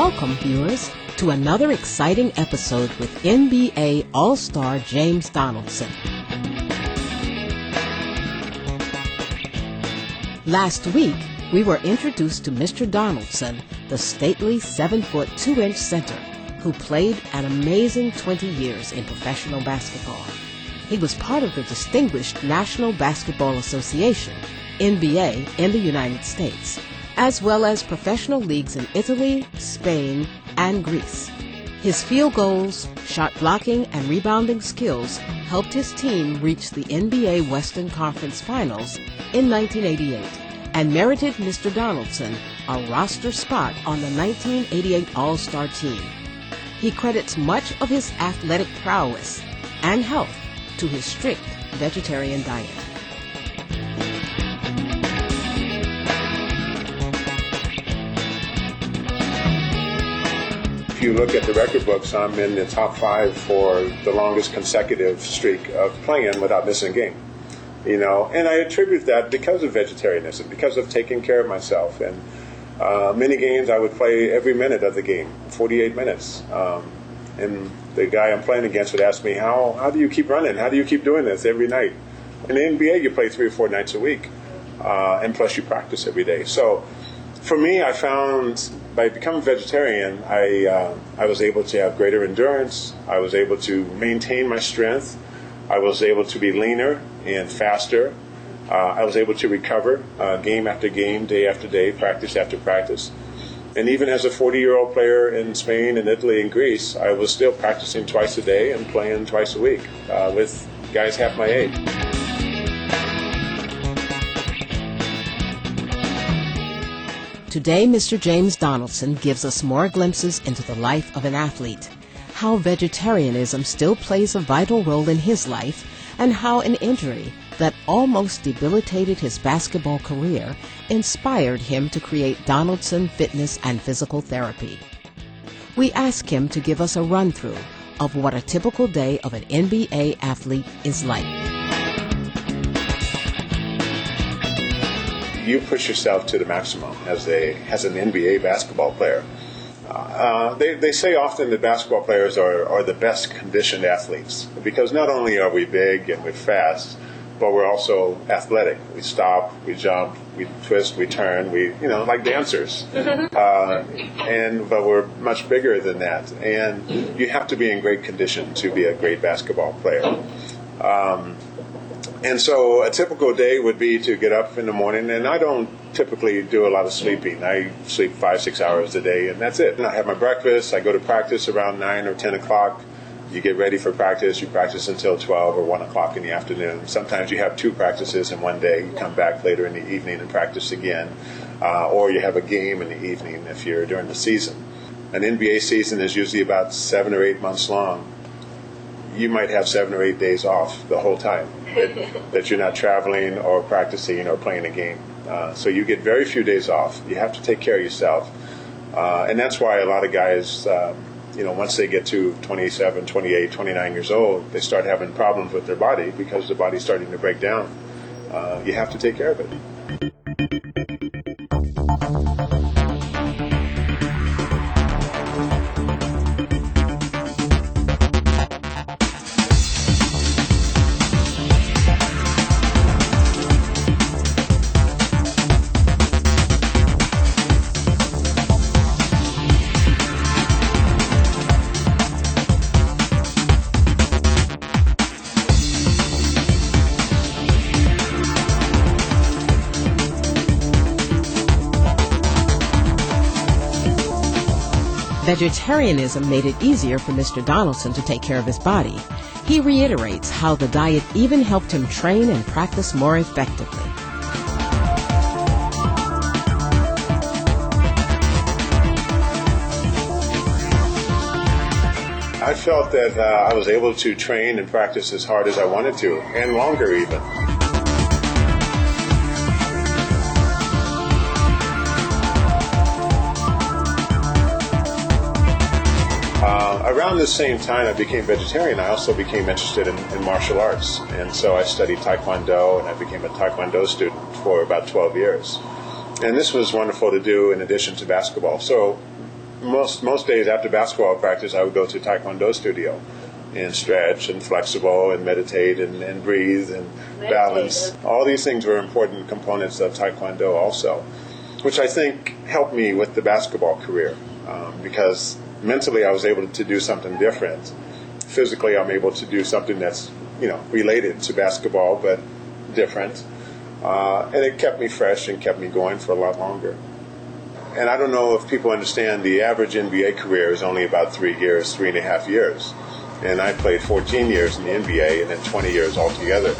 Welcome, viewers, to another exciting episode with NBA All-Star James Donaldson. Last week, we were introduced to Mr. Donaldson, the stately 7-foot 2-inch center who played an amazing 20 years in professional basketball. He was part of the distinguished National Basketball Association, NBA, in the United States, as well as professional leagues in Italy, Spain, and Greece. His field goals, shot blocking, and rebounding skills helped his team reach the NBA Western Conference Finals in 1988 and merited Mr. Donaldson a roster spot on the 1988 All-Star team. He credits much of his athletic prowess and health to his strict vegetarian diet. If you look at the record books, I'm in the top 5 for the longest consecutive streak of playing without missing a game. And I attribute that because of vegetarianism, because of taking care of myself. And many games I would play every minute of the game, 48 minutes. And the guy I'm playing against would ask me, how do you keep running? How do you keep doing this every night? In the NBA, you play 3 or 4 nights a week, and plus you practice every day. So for me, I found by becoming vegetarian, I was able to have greater endurance. I was able to maintain my strength. I was able to be leaner and faster. I was able to recover game after game, day after day, practice after practice. And even as a 40-year-old player in Spain and Italy and Greece, I was still practicing twice a day and playing twice a week with guys half my age. Today, Mr. James Donaldson gives us more glimpses into the life of an athlete, how vegetarianism still plays a vital role in his life, and how an injury that almost debilitated his basketball career inspired him to create Donaldson Fitness and Physical Therapy. We ask him to give us a run-through of what a typical day of an NBA athlete is like. You push yourself to the maximum as an NBA basketball player. They say often that basketball players are the best conditioned athletes because not only are we big and we're fast, but we're also athletic. We stop, we jump, we twist, we turn, like dancers. But we're much bigger than that. And you have to be in great condition to be a great basketball player. And so a typical day would be to get up in the morning, and I don't typically do a lot of sleeping. I sleep 5-6 hours a day, and that's it. And I have my breakfast. I go to practice around 9 or 10 o'clock. You get ready for practice. You practice until 12 or 1 o'clock in the afternoon. Sometimes you have 2 practices in one day. You come back later in the evening and practice again. Or you have a game in the evening if you're during the season. An NBA season is usually about 7 or 8 months long. You might have 7 or 8 days off the whole time that you're not traveling or practicing or playing a game. So you get very few days off. You have to take care of yourself. And that's why a lot of guys, once they get to 27, 28, 29 years old, they start having problems with their body because the body's starting to break down. You have to take care of it. Vegetarianism made it easier for Mr. Donaldson to take care of his body. He reiterates how the diet even helped him train and practice more effectively. I felt that I was able to train and practice as hard as I wanted to, and longer even. Around the same time I became vegetarian, I also became interested in martial arts. And so I studied Taekwondo, and I became a Taekwondo student for about 12 years. And this was wonderful to do in addition to basketball. So most days after basketball practice, I would go to Taekwondo studio and stretch and flexible and meditate and breathe and balance. All these things were important components of Taekwondo also, which I think helped me with the basketball career because mentally I was able to do something different. Physically, I'm able to do something that's, related to basketball but different. And it kept me fresh and kept me going for a lot longer. And I don't know if people understand the average NBA career is only about 3.5 years. And I played 14 years in the NBA and then 20 years altogether.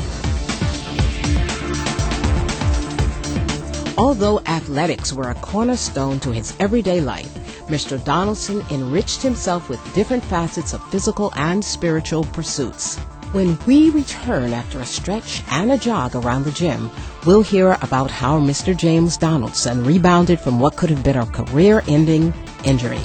Although athletics were a cornerstone to his everyday life, Mr. Donaldson enriched himself with different facets of physical and spiritual pursuits. When we return after a stretch and a jog around the gym, we'll hear about how Mr. James Donaldson rebounded from what could have been a career-ending injury.